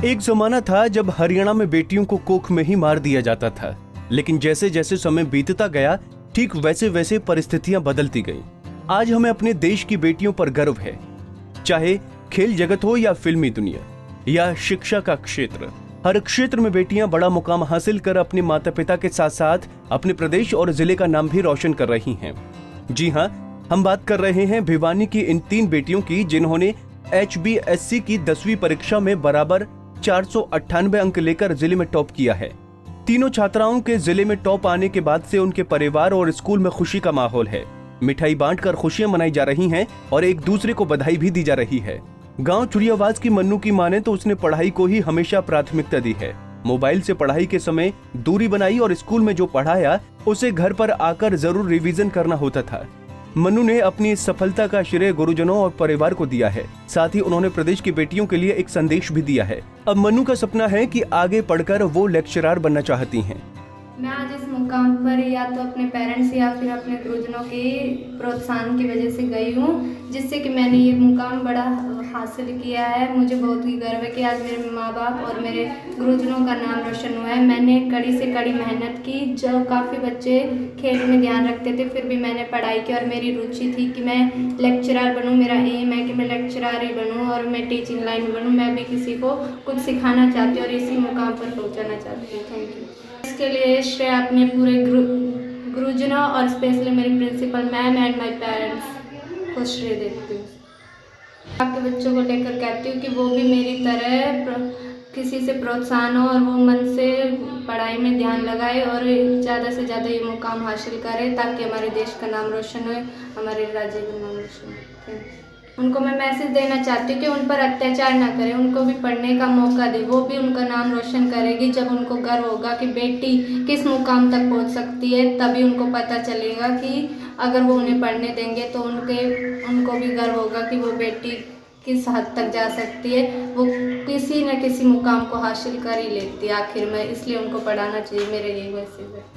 एक जमाना था जब हरियाणा में बेटियों को कोख में ही मार दिया जाता था, लेकिन जैसे जैसे समय बीतता गया ठीक वैसे वैसे परिस्थितियां बदलती गईं। आज हमें अपने देश की बेटियों पर गर्व है, चाहे खेल जगत हो या फिल्मी दुनिया या शिक्षा का क्षेत्र। हर क्षेत्र में बेटियां बड़ा मुकाम हासिल कर अपने माता पिता के साथ साथ अपने प्रदेश और जिले का नाम भी रोशन कर रही हैं। जी हां, हम बात कर रहे हैं भिवानी की इन 3 बेटियों की, जिन्होंने HBSC की 10वीं परीक्षा में बराबर 498 अंक लेकर जिले में टॉप किया है। तीनों छात्राओं के जिले में टॉप आने के बाद से उनके परिवार और स्कूल में खुशी का माहौल है। मिठाई बांटकर खुशियां मनाई जा रही हैं और एक दूसरे को बधाई भी दी जा रही है। गांव चुड़ियावास की मन्नू की माने तो उसने पढ़ाई को ही हमेशा प्राथमिकता दी है। मोबाइल से पढ़ाई के समय दूरी बनाई और स्कूल में जो पढ़ाया उसे घर पर आकर जरूर रिवीजन करना होता था। मन्नू ने अपनी इस सफलता का श्रेय गुरुजनों और परिवार को दिया है। साथ ही उन्होंने प्रदेश की बेटियों के लिए एक संदेश भी दिया है। अब मन्नू का सपना है कि आगे पढ़कर वो लेक्चरर बनना चाहती हैं। मैं आज इस मुकाम पर या तो अपने पेरेंट्स या फिर अपने गुरुजनों के प्रोत्साहन की वजह से गई हूँ, जिससे कि मैंने ये मुकाम बड़ा हासिल किया है। मुझे बहुत ही गर्व है कि आज मेरे माँ बाप और मेरे गुरुजनों का नाम रोशन हुआ है। मैंने कड़ी से कड़ी मेहनत की। जो काफ़ी बच्चे खेल में ध्यान रखते थे, फिर भी मैंने पढ़ाई की और मेरी रुचि थी कि मैं लेक्चरर बनूँ। मेरा एम है कि मैं लेक्चरर ही बनूँ और मैं टीचिंग लाइन में बनूँ। मैं भी किसी को कुछ सिखाना चाहती हूँ और इसी मुकाम पर पहुँचाना चाहती हूँ। Thank you. इसके लिए श्रेय अपने पूरे गुरुजनों और स्पेशली मेरी principal ma'am and my parents को श्रेय देती हूँ। आपके बच्चों को लेकर कहती हूँ कि वो भी मेरी तरह किसी से प्रोत्साहन हो और वो मन से पढ़ाई में ध्यान लगाए और ज़्यादा से ज़्यादा ये मुकाम हासिल करे, ताकि हमारे देश का नाम रोशन हो, हमारे राज्य का नाम रोशन हो। उनको मैं मैसेज देना चाहती हूँ कि उन पर अत्याचार ना करें, उनको भी पढ़ने का मौका दे। वो भी उनका नाम रोशन करेगी जब उनको गर्व होगा कि बेटी किस मुकाम तक पहुँच सकती है। तभी उनको पता चलेगा कि अगर वो उन्हें पढ़ने देंगे तो उनको भी गर्व होगा कि वो बेटी किस हद तक जा सकती है। वो किसी न किसी मुकाम को हासिल कर ही लेती है आखिर में, इसलिए उनको पढ़ाना चाहिए। मेरा यही मैसेज है।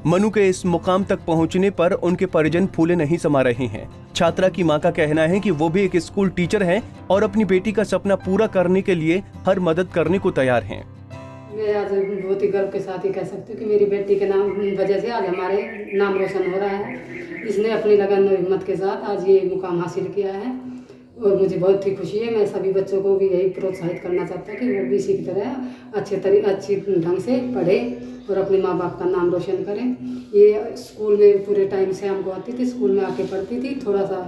मनु के इस मुकाम तक पहुंचने पर उनके परिजन फूले नहीं समा रहे हैं। छात्रा की मां का कहना है कि वो भी एक स्कूल टीचर हैं और अपनी बेटी का सपना पूरा करने के लिए हर मदद करने को तैयार हैं। मैं आज बहुत ही गर्व के साथ ही कह सकती हूँ कि मेरी बेटी के नाम वजह से आज हमारे नाम रोशन हो रहा है। इसने अपनी लगन और हिम्मत के साथ आज ये मुकाम हासिल किया है और मुझे बहुत ही खुशी है। मैं सभी बच्चों को भी यही प्रोत्साहित करना चाहता हूँ कि वो भी इसी की तरह अच्छी ढंग से पढ़े और अपने माँ बाप का नाम रोशन करें। ये स्कूल में पूरे टाइम से हमको आती थी, स्कूल में आके पढ़ती थी, थोड़ा सा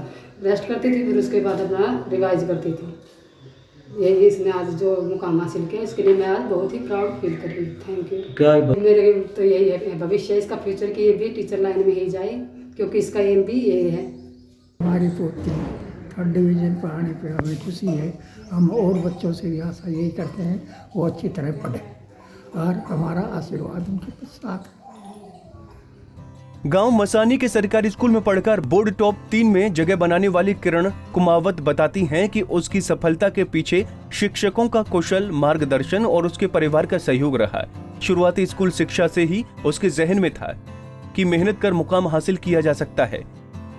रेस्ट करती थी, फिर उसके बाद अपना रिवाइज करती थी। यही इसने आज जो मुकाम हासिल किया, इसके लिए मैं आज बहुत ही प्राउड फील कर रही हूँ। Thank you. क्या मेरे तो यही है भविष्य इसका फ्यूचर कि ये भी टीचर लाइन में ही जाए, क्योंकि इसका एम भी यही है। हमारी पोती 3rd डिवीज़न पढ़ाने पे हमें खुशी है। हम और बच्चों से भी आशा यही करते हैं वो अच्छी तरह पढ़े और हमारा आशीर्वाद उनके साथ। गांव मसानी के सरकारी स्कूल में पढ़कर बोर्ड टॉप 3 में जगह बनाने वाली किरण कुमावत बताती हैं कि उसकी सफलता के पीछे शिक्षकों का कुशल मार्गदर्शन और उसके परिवार का सहयोग रहा। शुरुआती स्कूल शिक्षा से ही उसके जहन में था कि मेहनत कर मुकाम हासिल किया जा सकता है।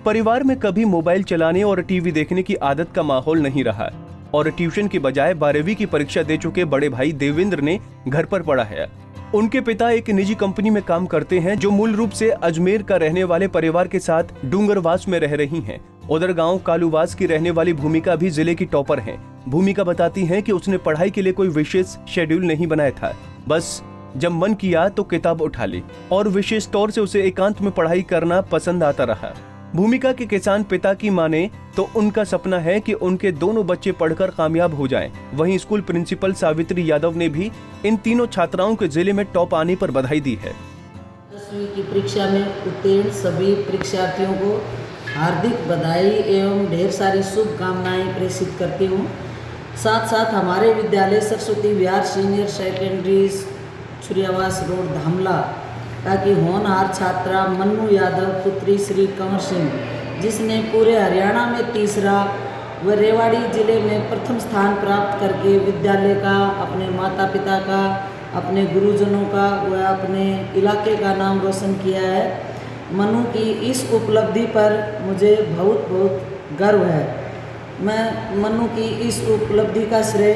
परिवार में कभी मोबाइल चलाने और टीवी देखने की आदत का माहौल नहीं रहा और ट्यूशन की बजाय 12वीं की परीक्षा दे चुके बड़े भाई देवेंद्र ने घर पर पढ़ा है। उनके पिता एक निजी कंपनी में काम करते हैं जो मूल रूप से अजमेर का रहने वाले परिवार के साथ डूंगरवास में रह रही हैं। उधर गांव कालूवास की रहने वाली भूमिका भी जिले की टॉपर हैं। भूमिका बताती हैं कि उसने पढ़ाई के लिए कोई विशेष शेड्यूल नहीं बनाया था, बस जब मन किया तो किताब उठा ली और विशेष तौर से उसे एकांत में पढ़ाई करना पसंद आता रहा। भूमिका के किसान पिता की माने तो उनका सपना है कि उनके दोनों बच्चे पढ़कर कामयाब हो जाएं। वहीं स्कूल प्रिंसिपल सावित्री यादव ने भी इन तीनों छात्राओं के जिले में टॉप आने पर बधाई दी है। 10वीं की परीक्षा में उत्तीर्ण सभी परीक्षार्थियों को हार्दिक बधाई एवं ढेर सारी शुभकामनाएं प्रेषित करती हूँ। साथ साथ हमारे विद्यालय Saraswati Vihar senior secondary छुरियावास road धामला की होनहार छात्रा मन्नू यादव पुत्री श्री कंवर सिंह, जिसने पूरे हरियाणा में तीसरा व रेवाड़ी जिले में प्रथम स्थान प्राप्त करके विद्यालय का, अपने माता पिता का, अपने गुरुजनों का व अपने इलाके का नाम रोशन किया है। मन्नू की इस उपलब्धि पर मुझे बहुत बहुत गर्व है। मैं मन्नू की इस उपलब्धि का श्रेय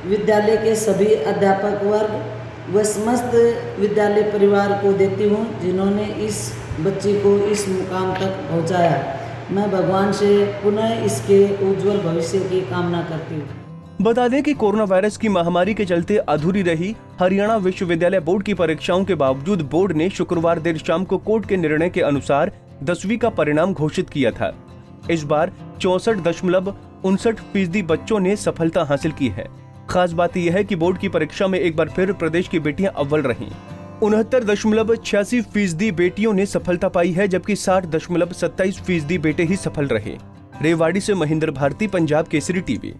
विद्यालय के सभी अध्यापक वर्ग व समस्त विद्यालय परिवार को देती हूँ जिन्होंने इस बच्ची को इस मुकाम तक पहुँचाया। मैं भगवान से पुनः इसके उज्जवल भविष्य की कामना करती हूँ। बता दें कि कोरोना वायरस की महामारी के चलते अधूरी रही हरियाणा विश्वविद्यालय बोर्ड की परीक्षाओं के बावजूद बोर्ड ने शुक्रवार देर शाम को कोर्ट के निर्णय के अनुसार 10वीं का परिणाम घोषित किया था। इस बार 64.59% बच्चों ने सफलता हासिल की है। खास बात यह है कि बोर्ड की परीक्षा में एक बार फिर प्रदेश की बेटियां अव्वल रहीं। 69.86% बेटियों ने सफलता पाई है, जबकि 60.27% बेटे ही सफल रहे। रेवाड़ी से महेंद्र भारती, पंजाब केसरी टीवी।